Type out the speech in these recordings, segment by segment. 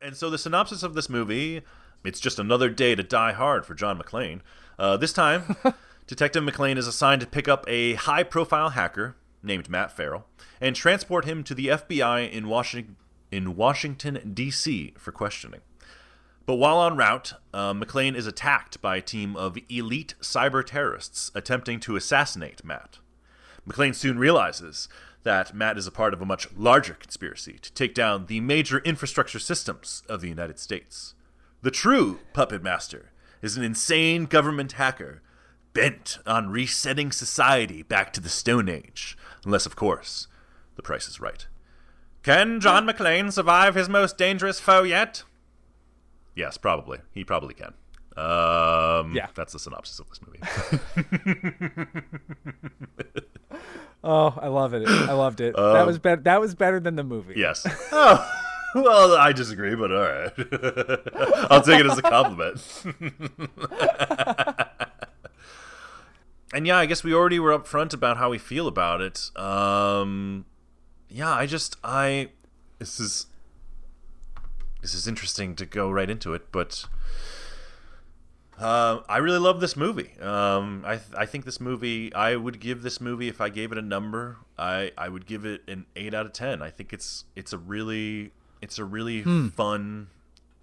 And so the synopsis of this movie, it's just another day to die hard for John McClane. This time, Detective McClane is assigned to pick up a high-profile hacker named Matt Farrell and transport him to the FBI in Washington, D.C. for questioning. But while en route, McClane is attacked by a team of elite cyber terrorists attempting to assassinate Matt. McClane soon realizes that Matt is a part of a much larger conspiracy to take down the major infrastructure systems of the United States. The true puppet master is an insane government hacker bent on resetting society back to the Stone Age, unless, of course, the price is right. Can John McClane survive his most dangerous foe yet? Yes, probably. He probably can. Yeah. That's the synopsis of this movie. Oh, I love it. I loved it. That was better than the movie. Yes. Oh, well, I disagree, but all right. I'll take it as a compliment. And yeah, I guess we already were upfront about how we feel about it. This is interesting to go right into it, but I really love this movie. I think this movie, I would give this movie, if I gave it a number, I would give it an 8 out of 10. I think it's a really fun,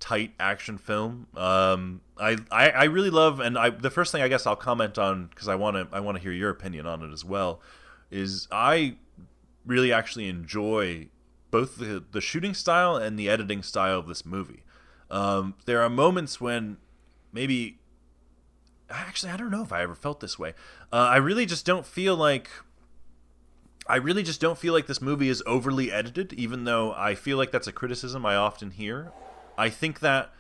tight action film. I really love, and the first thing I guess I'll comment on, because I want to hear your opinion on it as well, is I really actually enjoy both the shooting style and the editing style of this movie. There are moments when maybe, actually, I don't know if I ever felt this way. I really just don't feel like this movie is overly edited, even though I feel like that's a criticism I often hear. I think that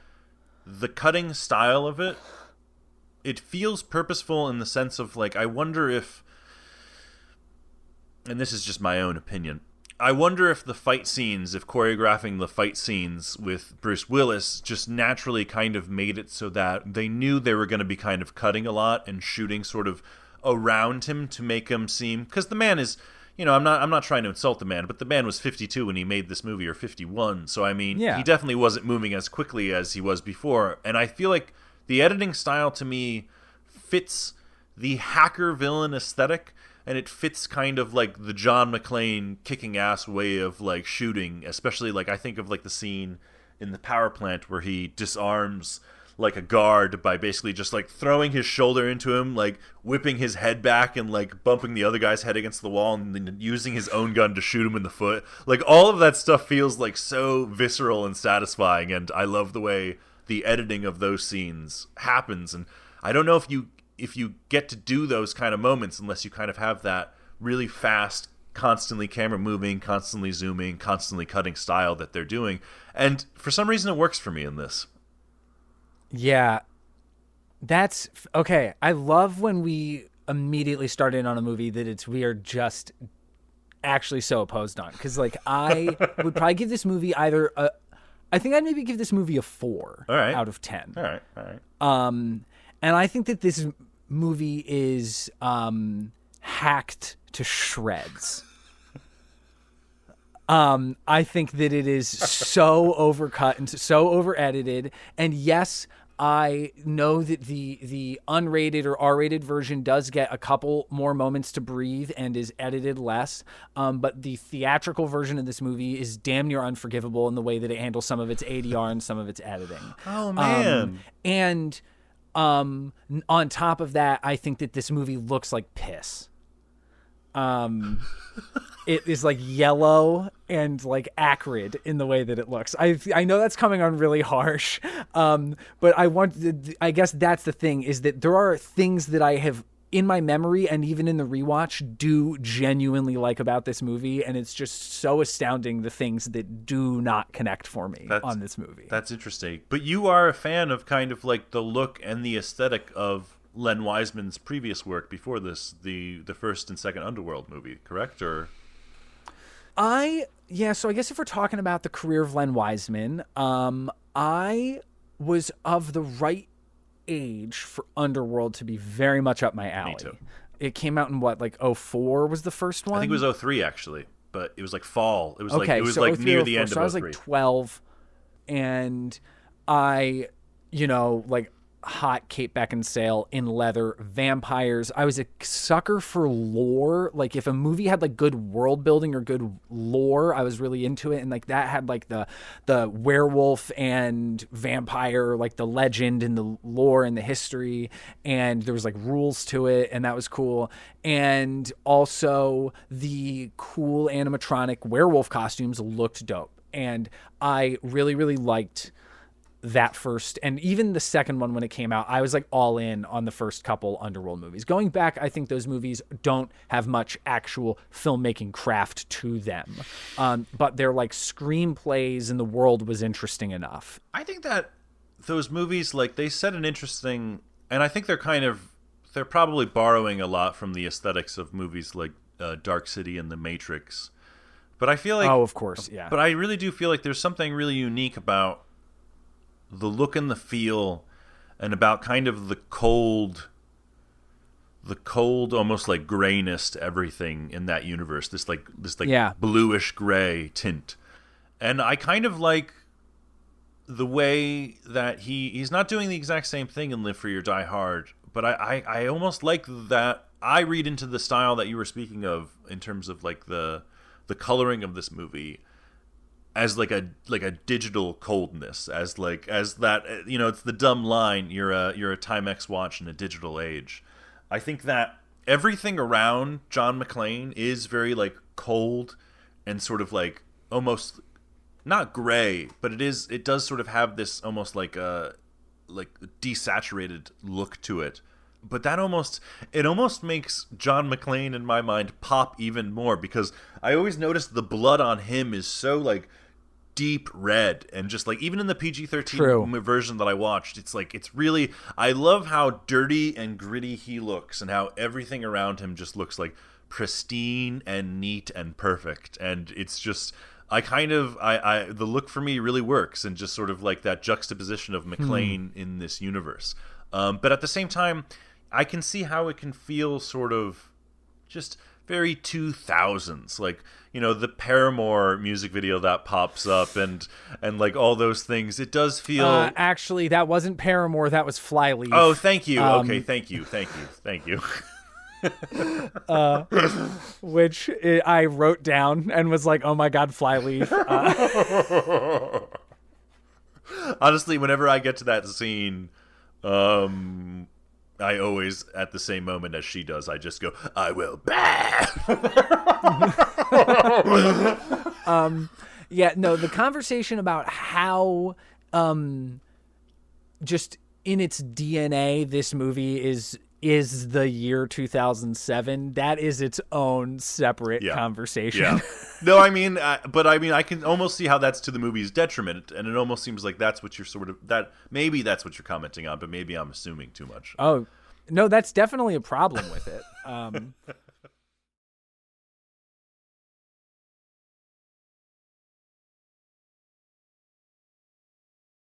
the cutting style of it feels purposeful in the sense of, like, I wonder if, and this is just my own opinion, I wonder if choreographing the fight scenes with Bruce Willis just naturally kind of made it so that they knew they were going to be kind of cutting a lot and shooting sort of around him to make him seem, because the man is, I'm not trying to insult the man, but the man was 52 when he made this movie, or 51. So I mean, He definitely wasn't moving as quickly as he was before. And I feel like the editing style to me fits the hacker villain aesthetic. And it fits kind of like the John McClane kicking ass way of like shooting, especially like I think of like the scene in the power plant where he disarms like a guard by basically just like throwing his shoulder into him, like whipping his head back and like bumping the other guy's head against the wall and then using his own gun to shoot him in the foot. Like all of that stuff feels like so visceral and satisfying, and I love the way the editing of those scenes happens. And I don't know if you get to do those kind of moments unless you kind of have that really fast, constantly camera moving, constantly zooming, constantly cutting style that they're doing. And for some reason it works for me in this. Yeah. That's okay. I love when we immediately start in on a movie that we are just actually so opposed on. Because like I would probably give this movie I think I'd maybe give this movie a 4 out of 10. All right. And I think that this movie is hacked to shreds. I think that it is so overcut and so over-edited. And yes, I know that the unrated or R-rated version does get a couple more moments to breathe and is edited less. But the theatrical version of this movie is damn near unforgivable in the way that it handles some of its ADR and some of its editing. Oh, man. On top of that, I think that this movie looks like piss. It is like yellow and like acrid in the way that it looks. I know that's coming on really harsh, but I guess that's the thing, is that there are things that I have in my memory and even in the rewatch do genuinely like about this movie, and it's just so astounding the things that do not connect for me on this movie. That's interesting. But you are a fan of kind of like the look and the aesthetic of Len Wiseman's previous work before this, the first and second Underworld movie, correct? Or so I guess if we're talking about the career of Len Wiseman, I was of the right age for Underworld to be very much up my alley. Me too. It came out in what, like 2004 was the first one? I think it was 2003 actually, but it was like fall. It was okay, like so near the 2004, end of 2003. So I was like 12, and I, like hot Kate Beckinsale in leather, vampires. I was a sucker for lore. Like if a movie had like good world building or good lore, I was really into it. And like that had like the werewolf and vampire, like the legend and the lore and the history. And there was like rules to it, and that was cool. And also the cool animatronic werewolf costumes looked dope. And I really, really liked that first, and even the second one when it came out, I was like all in on the first couple Underworld movies. Going back, I think those movies don't have much actual filmmaking craft to them, but they're like screenplays, and the world was interesting enough. I think that those movies, like, they set an interesting, and I think they're probably borrowing a lot from the aesthetics of movies like Dark City and The Matrix. But I feel like, oh, of course, yeah. But I really do feel like there's something really unique about the look and the feel, and about kind of the cold, almost like grayness to everything in that universe. This bluish gray tint. And I kind of like the way that he's not doing the exact same thing in Live Free or Die Hard, but I almost like that. I read into the style that you were speaking of in terms of like the coloring of this movie as like a digital coldness, as that, it's the dumb line, you're a Timex watch in a digital age. I think that everything around John McClane is very like cold and sort of like almost not gray, but it does sort of have this almost like a desaturated look to it. But that almost makes John McClane in my mind pop even more, because I always notice the blood on him is so like deep red, and just like even in the PG-13 version that I watched, it's like, it's really, I love how dirty and gritty he looks, and how everything around him just looks like pristine and neat and perfect. And it's just, the look for me really works, and just sort of like that juxtaposition of McClane in this universe. But at the same time, I can see how it can feel sort of just very 2000s, like, the Paramore music video that pops up, and like all those things. It does feel actually, that wasn't Paramore, that was Flyleaf. Oh, thank you. Okay, thank you. Which I wrote down and was like, oh my god, Flyleaf. Honestly, whenever I get to that scene, I always, at the same moment as she does, I just go, I will bah! Yeah, no, the conversation about how just in its DNA this movie is the year 2007, that is its own separate conversation. Yeah. No, I mean, I can almost see how that's to the movie's detriment, and it almost seems like that's what you're maybe that's what you're commenting on, but maybe I'm assuming too much. Oh, no, that's definitely a problem with it.